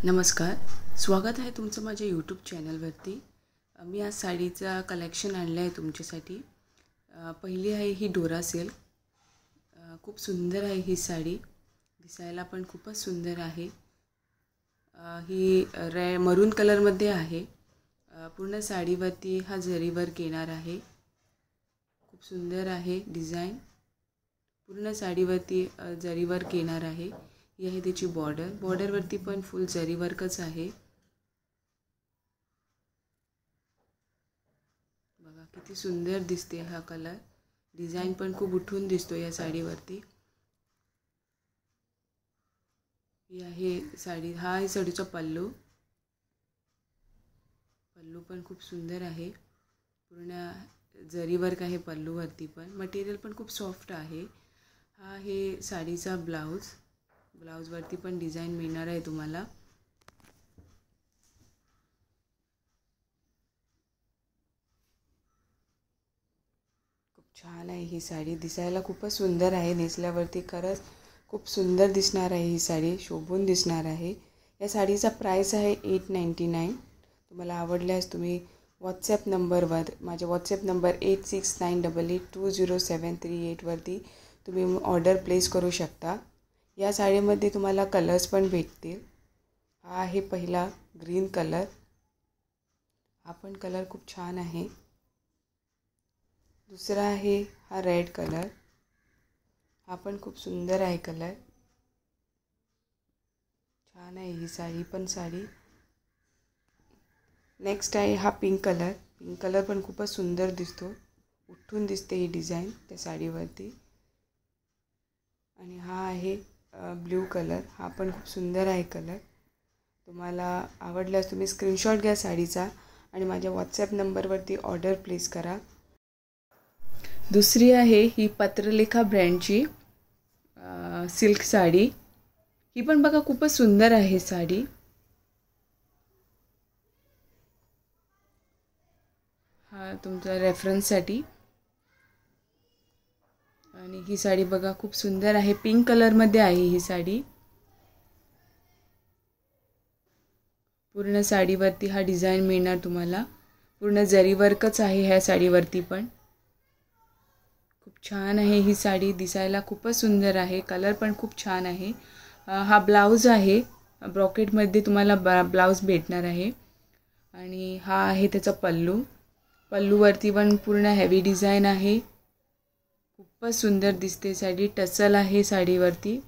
नमस्कार, स्वागत आहे तुमचं माझ्या यूट्यूब चॅनलवरती। मी आज साडीचा कलेक्शन आणलं आहे तुमच्यासाठी। पहिली आहे ही डोरा सिल्क। खूप सुंदर आहे ही साडी, दिसायला पण खूपच सुंदर आहे। ही मरून कलरमध्ये आहे। पूर्ण साडीवरती हा जरी वर्क येणार आहे। खूप सुंदर आहे डिझाइन, पूर्ण साडीवरती जरी वर्क येणार आहे। ही आहे त्याची बॉर्डरवरती पण फुल जरी वर्कच आहे। बघा किती सुंदर दिसते हा कलर, डिझाइन पण खूप उठून दिसतो या साडीवरती। ही आहे साडी, हा आहे साडीचा पल्लू पण खूप सुंदर आहे। पूर्ण जरी वर्क आहे पल्लूवरती पण, मटेरियल पण खूप सॉफ्ट आहे। हा आहे साडीचा ब्लाउजवरती पण डिझाइन मिळणार आहे तुम्हाला। खूप छान आहे ही साडी, दिसायला खूपच सुंदर आहे। नेसल्यावरती खरंच खूप सुंदर दिसणार आहे ही साडी, शोभून दिसणार आहे। या साडीचा प्राइस आहे 899। तुम्हाला आवडल्यास तुम्ही व्हॉट्सॲप नंबरवर, माझा व्हॉट्सॲप नंबर 8698820738 वरती तुम्ही ऑर्डर प्लेस करू शकता। या साडीमध्ये तुम्हाला कलर्स पण भेटतील। हा आहे पहिला ग्रीन कलर, हा पण कलर खूप छान आहे। दुसरा आहे हा रेड कलर, हा पण खूप सुंदर आहे कलर, छान आहे ही साडी। नेक्स्ट आहे हा पिंक कलर पण खूपच सुंदर दिसतो, उठून दिसते ही डिझाइन त्या साडीवरती। आणि हा आहे ब्ल्यू कलर, हा पण खूप सुंदर आहे कलर। तुम्हाला आवडल्यास तुम्ही स्क्रीनशॉट घ्या साडीचा आणि माझ्या व्हॉट्सॲप नंबरवरती ऑर्डर प्लेस करा। दुसरी आहे ही पत्रलेखा ब्रँडची सिल्क साडी। ही पण बघा खूपच सुंदर आहे साडी। हा तुमच्या रेफरन्ससाठी। आणि ही साडी बघा खूप सुंदर आहे, पिंक कलरमध्ये आहे ही साडी। पूर्ण साडीवरती हा डिझाइन मिळणार तुम्हाला, पूर्ण जरी वर्कच आहे ह्या साडीवरती पण। खूप छान आहे ही साडी, दिसायला खूपच सुंदर आहे, कलर पण खूप छान आहे। हा ब्लाउज आहे, ब्रॉकेटमध्ये तुम्हाला ब्लाउज भेटणार आहे। आणि हा आहे त्याचा पल्लूवरती पण पूर्ण हेवी डिझाइन आहे, खूपच सुंदर दिसते साडी। टसल आहे साडीवरती,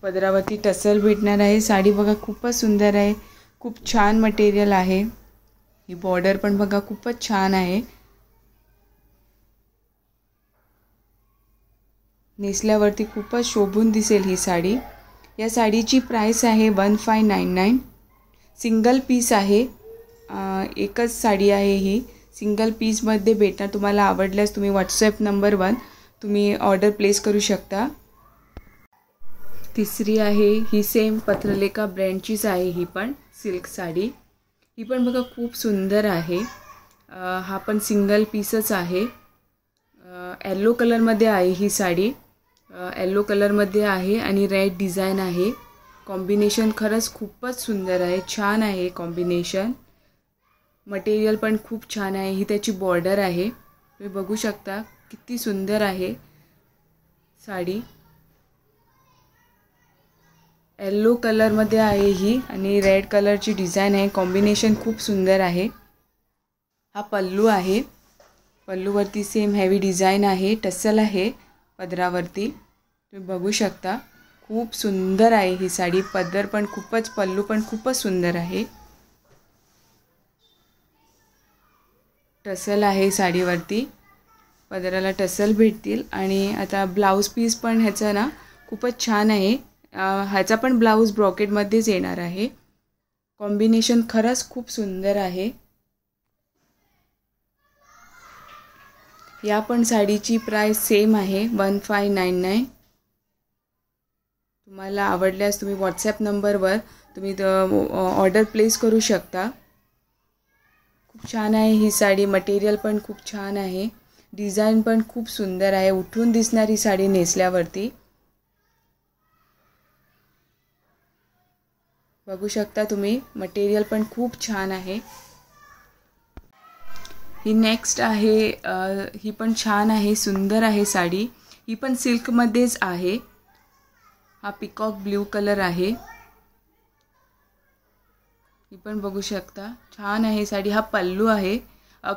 पदरावरती टसल भेटणार आहे। साडी बघा खूपच सुंदर आहे, खूप छान मटेरियल आहे। ही बॉर्डर पण बघा खूपच छान आहे, नेसल्यावरती खूपच शोभून दिसेल ही साडी। या साडीची प्राइस आहे 1599। सिंगल पीस आहे, एकच साडी आहे ही, सिंगल पीसमध्ये भेटणार। तुम्हाला आवडल्यास तुम्ही व्हॉट्सॲप नंबरवर तुम्ही ऑर्डर प्लेस करू शकता। तिसरी आहे ही सेम पत्रलेखा ब्रँडचीच आहे, ही पण सिल्क साडी। ही पण बघा खूप सुंदर आहे। हा पण सिंगल पीसच आहे, येलो कलरमध्ये आहे ही साडी। येलो कलरमध्ये आहे आणि रेड डिझाइन आहे। कॉम्बिनेशन खरंच खूपच सुंदर आहे, छान आहे कॉम्बिनेशन। मटेरियल पण खूप छान आहे। ही त्याची बॉर्डर आहे, तुम्ही बघू शकता किती सुंदर आहे साडी। येलो कलरमध्ये आहे ही आणि रेड कलरची डिझाइन आहे, कॉम्बिनेशन खूप सुंदर आहे। हा पल्लू आहे, पल्लूवरती सेम हेवी डिझाइन आहे, टसल आहे पदरावरती, तुम्ही बघू शकता। खूप सुंदर आहे ही साडी, पदर पण खूपच, पल्लू पण खूपच सुंदर आहे। टसल आहे साडीवरती, पदराला टसल भेटतील। आणि आता ब्लाउज पीस पण ह्याचा ना खूपच छान आहे। ह्याचा पण ब्लाउज ब्रॉकेटमध्येच येणार आहे। कॉम्बिनेशन खरंच खूप सुंदर आहे। या पण साडीची प्राइस सेम आहे 1599। तुम्हाला आवडल्यास तुम्ही व्हॉट्सॲप नंबरवर तुम्ही ऑर्डर प्लेस करू शकता। खूप छान आहे ही साडी, मटेरियल पण खूप छान आहे, डिझाइन पण खूप सुंदर आहे, उठून दिसणारी साडी नेसल्यावरती। बघू शकता तुम्ही, मटेरियल पण खूप छान आहे. ही नेक्स्ट आहे, ही पण छान आहे, सुंदर आहे साडी. ही पण सिल्कमध्येच आहे. हा पिकॉक ब्ल्यू कलर आहे. ही पण बघू शकता, छान आहे साडी. हा पल्लू आहे.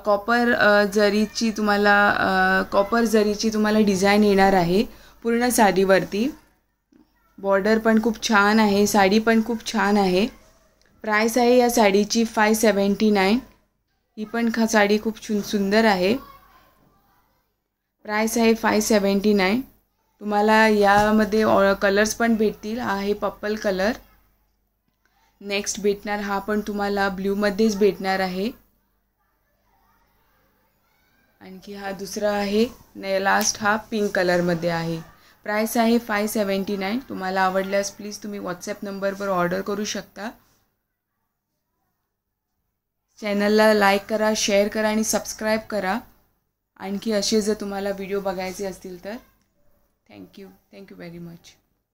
कॉपर जरीची तुम्हाला डिझाईन येणार आहे पूर्ण साडीवरती. बॉर्डर पण खूप छान आहे. साडी पण खूप छान आहे. प्राइस आहे या साडीची 579. ही पण साडी खूप सुंदर आहे. प्राइस आहे 579. तुम्हाला यामध्ये कलर्स पण भेटतील. हा आहे पर्पल कलर. नेक्स्ट भेटणार हा पण तुम्हाला ब्ल्यूमध्येच भेटणार आहे. आणखी हा दुसरा आहे. लास्ट हा पिंक कलरमध्ये आहे. प्राइस आहे 579. तुम्हाला आवडल्यास प्लीज तुम्ही व्हॉट्सॲप नंबरवर ऑर्डर करू शकता. चॅनलला लाईक करा, शेअर करा आणि सबस्क्राईब करा. आणखी असे जर तुम्हाला व्हिडिओ बघायचे असतील तर थँक्यू व्हेरी मच.